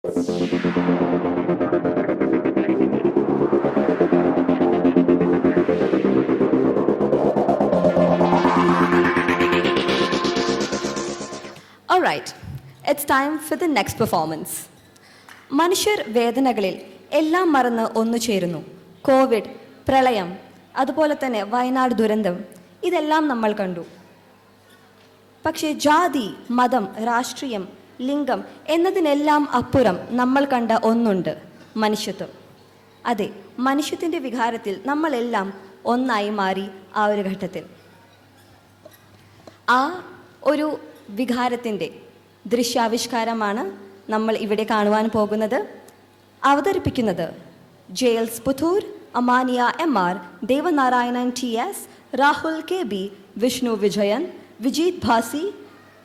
All right, it's time for the next performance. മനുഷ്യർ വേദനകളിൽ എല്ലാം മറന്ന് ഒന്നു ചേരുന്നു. കോവിഡ്, പ്രളയം, അതുപോലെ തന്നെ വയനാട് ദുരന്തം, ഇതെല്ലാം നമ്മൾ കണ്ടു. പക്ഷേ ജാതി, മതം, രാഷ്ട്രീയം, ലിംഗം എന്നതിനെല്ലാം അപ്പുറം നമ്മൾ കണ്ട ഒന്നുണ്ട്: മനുഷ്യത്വം. അതെ, മനുഷ്യത്തിൻ്റെ വികാരത്തിൽ നമ്മളെല്ലാം ഒന്നായി മാറി ആ ഒരു ഘട്ടത്തിൽ. ആ ഒരു വികാരത്തിൻ്റെ ദൃശ്യാവിഷ്കാരമാണ് നമ്മൾ ഇവിടെ കാണുവാൻ പോകുന്നത്. അവതരിപ്പിക്കുന്നത് Jails Puthur, Amaniya MR, Devanarayanan TS, Rahul KB, Vishnu Vijayan, Vijeeth Bhasi,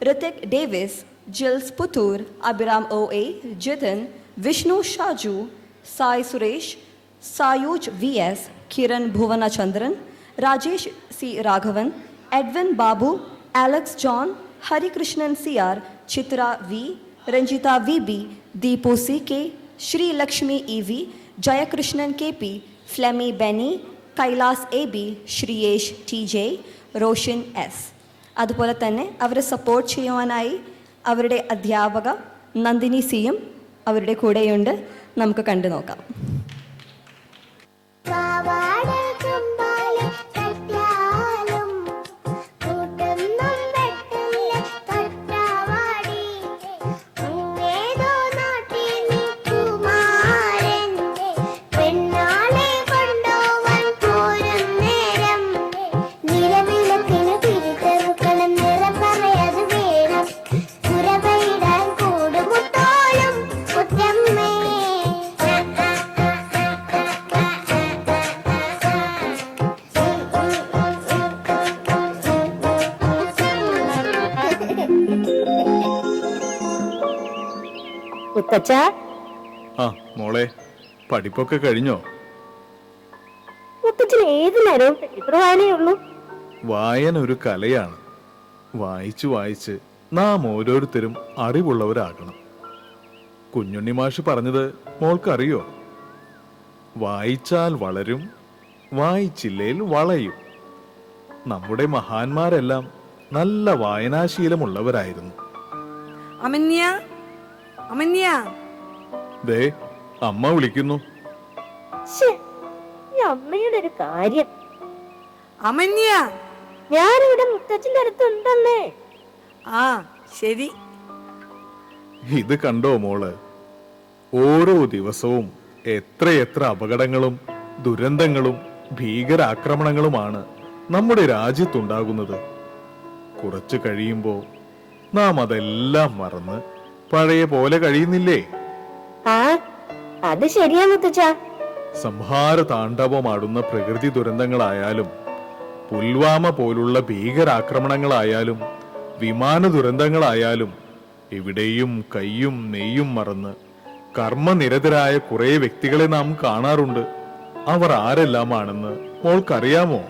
Hrithik Davis, Jils Puthur, Abhiram OA, Jithin, Vishnu Shaju, Sai Suresh, Sayooj VS, Kiran Bhuvanachandran, Rajesh C Raghavan, Edwin Babu, Alex John, Harikrishnan CR, Chitra V, Ranjitha VB, Deepu CK, Sreelakshmi EV, Jayakrishnan KP, Flemy Beni, Kailas AB, Sreeyesh TJ, Roshan S. അതുപോലെ തന്നെ അവരെ സപ്പോർട്ട് ചെയ്യുവാനായി അവരുടെ അധ്യാപക നന്ദിനി സിയും അവരുടെ കൂടെയുണ്ട്. നമുക്ക് കണ്ടു നോക്കാം. ആ മോളെ, പഠിപ്പൊക്കെ കഴിഞ്ഞോ? ഏത് നേരവും എത്ര വായനയുള്ളൂ? വായന ഒരു കലയാണ്. വായിച്ചു വായിച്ച് നാം ഓരോരുത്തരും അറിവുള്ളവരാകണം. കുഞ്ഞുണ്ണി മാഷ് പറഞ്ഞത് മോൾക്കറിയോ? വായിച്ചാൽ വളരും, വായിച്ചില്ലേൽ വളയും. നമ്മുടെ മഹാന്മാരെല്ലാം നല്ല വായനാശീലമുള്ളവരായിരുന്നു. അമന്യ, അമന്യ, ദേ അമ്മ വിളിക്കുന്നു. അമ്മയുടെ ഒരു കാര്യം. അമന്യ, ഞാനിവിടെ മുത്തച്ഛന്റെ അടുത്തുണ്ടെന്നേ. ആ ശരി. ഇത് കണ്ടോ മോള്? ഓരോ ദിവസവും എത്രയെത്ര അപകടങ്ങളും ദുരന്തങ്ങളും ഭീകരാക്രമണങ്ങളുമാണ് നമ്മുടെ രാജ്യത്തുണ്ടാകുന്നത്. കുറച്ചു കഴിയുമ്പോ നാം അതെല്ലാം മറന്ന് പഴയ പോലെ കഴിയുന്നില്ലേ? ആ, അത് ശരിയാ മുത്തച്ഛ. സംഹാര താണ്ഡവമാടുന്ന പ്രകൃതി ദുരന്തങ്ങളായാലും പുൽവാമ പോലുള്ള ഭീകരാക്രമണങ്ങളായാലും വിമാന ദുരന്തങ്ങളായാലും എവിടെയും കയ്യും നെയ്യും മറന്ന് കർമ്മനിരതരായ കുറെ വ്യക്തികളെ നാം കാണാറുണ്ട്. അവർ ആരെല്ലാമാണെന്ന് മോൾക്കറിയാമോ?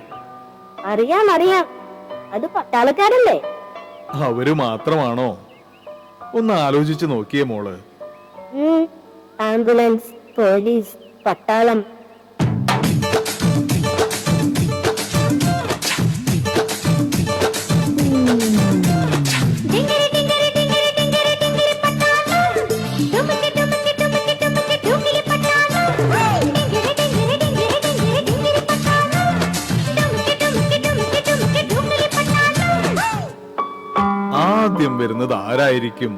അറിയാം അറിയാം, അത് പട്ടാളക്കാരല്ലേ? അവര് മാത്രമാണോ? ഒന്ന് ആലോചിച്ച് നോക്കിയേ മോള്. ആംബുലൻസ്, പോലീസ്, പട്ടാളം. ആദ്യം വരുന്നത് ആരായിരിക്കും?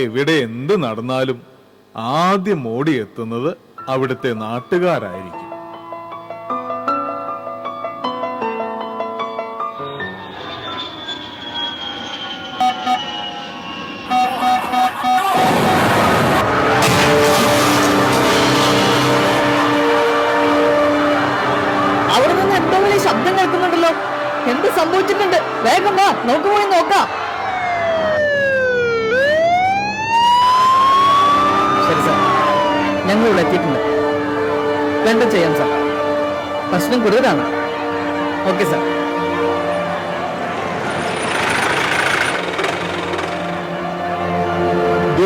എവിടെ എന്ത് നടന്നാലും ആദ്യം ഓടിയെത്തുന്നത് അവിടുത്തെ നാട്ടുകാരായിരിക്കും. അവിടെ നിന്ന് എന്തോ വലിയ ശബ്ദം കേൾക്കുന്നുണ്ടല്ലോ. എന്ത് സംഭവിച്ചിട്ടുണ്ട്? വേഗം വാ, നമുക്ക് പോയി നോക്കാം. ശരി സാർ, ഞങ്ങൾ ഇവിടെ എത്തിയിട്ടുണ്ട്. വേണ്ട ചെയ്യാം സാർ. പ്രശ്നം കൂടുതലാണ്. Okay sir.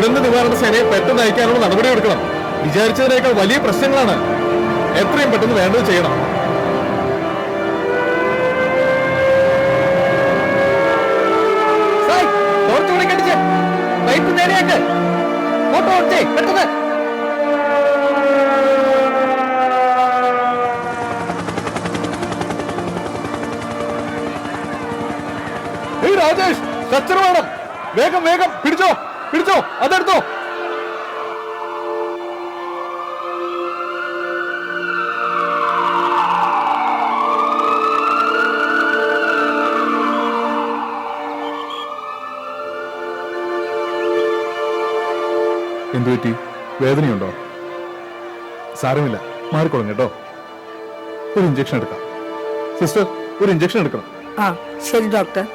ദുരന്ത നിവാരണ സേനയെ പെട്ടെന്ന് അയക്കാനുള്ള നടപടി എടുക്കണം. വിചാരിച്ചതിനേക്കാൾ വലിയ പ്രശ്നങ്ങളാണ്. എത്രയും പെട്ടെന്ന് വേണ്ടത് ചെയ്യണം. നേരെയാക്ക്. ഫോട്ടോ എടുത്തേ പെട്ടെന്ന്. രാജേഷ്, സ്ട്രക്ചർ വേണം. വേഗം വേഗം പിടിച്ചോ പിടിച്ചോ, അതെടുത്തോ. എന്തുപറ്റി? വേദനയുണ്ടോ? സാരമില്ല, മാറിക്കൊള്ളും കേട്ടോ. ഒരു ഇഞ്ചക്ഷൻ എടുക്കാം. സിസ്റ്റർ, ഒരു ഇഞ്ചക്ഷൻ എടുക്കണം. ആ ശരി ഡോക്ടർ.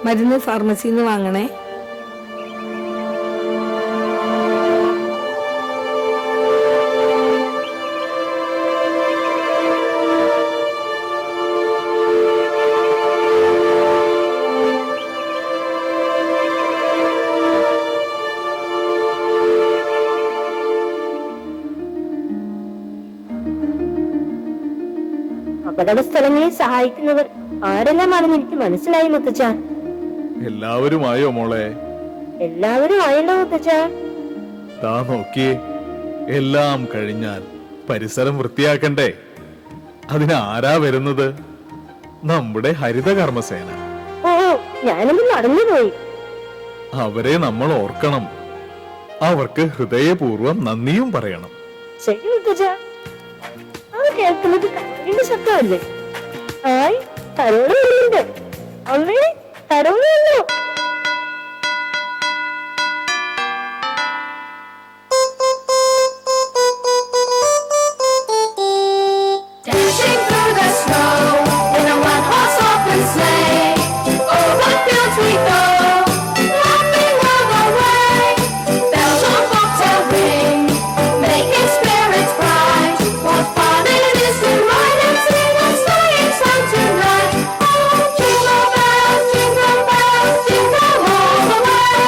മരുന്ന് ഫാർമസിയിൽ നിന്ന് വാങ്ങണേ. അപകട സ്ഥലങ്ങളിൽ സഹായിക്കുന്നവർ ആരെല്ലാമാണെന്ന് എനിക്ക് മനസ്സിലായി മുത്തച്ഛ. എല്ലാവരും ആയോ മോളെ? എല്ലാവരും ആയല്ലോ മുത്തച്ഛ. താ നോക്കിയേ, എല്ലാം കഴിഞ്ഞാൽ പരിസരം വൃത്തിയാക്കണ്ടേ? അതിനാരാ വരുന്നത്? നമ്മുടെ ഹരിതകർമ്മസേന. ഓ, ഞാനൊന്ന് നടന്നുപോയി. അവരെ നമ്മൾ ഓർക്കണം. അവർക്ക് ഹൃദയപൂർവ്വം നന്ദിയും പറയണം. ശരി മുത്തച്ഛ. അത് കേൾക്കുന്നത് കരളിന്റെ ശബ്ദമല്ലേ? ആയി കരോളുണ്ട്. അമ്മേ, കരോളുണ്ടോ? Dashing through the snow in a one-horse open sleigh. Over fields we go, laughing all the way. Bells on bobtail ring, making spirits bright. What fun it is to ride and sing a sleighing song tonight! Oh, jingle bells, jingle all the way.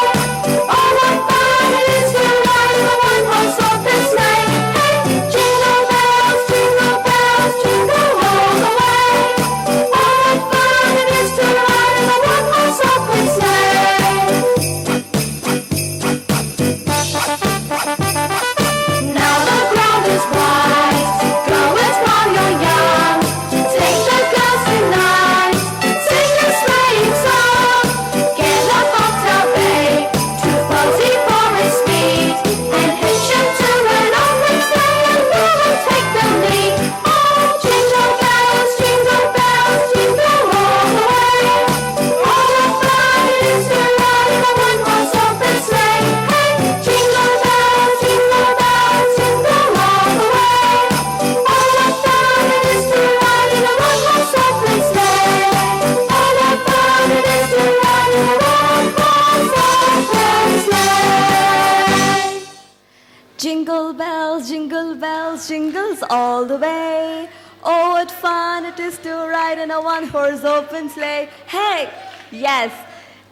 Oh, what fun it is to ride in a one-horse open sleigh! Hey, jingle bells, jingle bells, jingle all the way. Oh, what fun it is to ride in a one-horse open sleigh! Now the ground is white, go as while you're young. Take the girls tonight, sing a sleighing song. Get a bobtail babe, too fuzzy for his speed, and hitch him to an open sleigh, and we will take the lead. Oh, jingle bells, jingle all the way. Oh, what fun it is to ride in a one-horse open sleigh! Hey, jingle bells, jingle all the way. Oh, what fun it is to ride in a one-horse open sleigh! Oh, what fun it is to ride in a one-horse open sleigh! Jingle bells, jingles all the way. Oh, what fun it is to ride in a one-horse open sleigh. Hey, yes,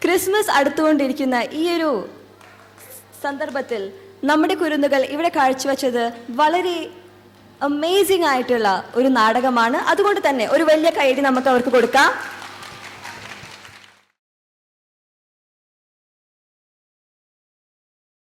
Christmas അടുത്തുകൊണ്ടിരിക്കുന്ന ഈ ഒരു സന്ദർഭത്തിൽ നമ്മുടെ കുരുന്നുകൾ ഇവിടെ കാഴ്ചവെച്ചത് വളരെ amazing ആയിട്ടുള്ള ഒരു നാടകമാണ്. അതുകൊണ്ട് തന്നെ ഒരു വലിയ കൈയടി നമുക്ക് അവർക്ക് കൊടുക്കാം.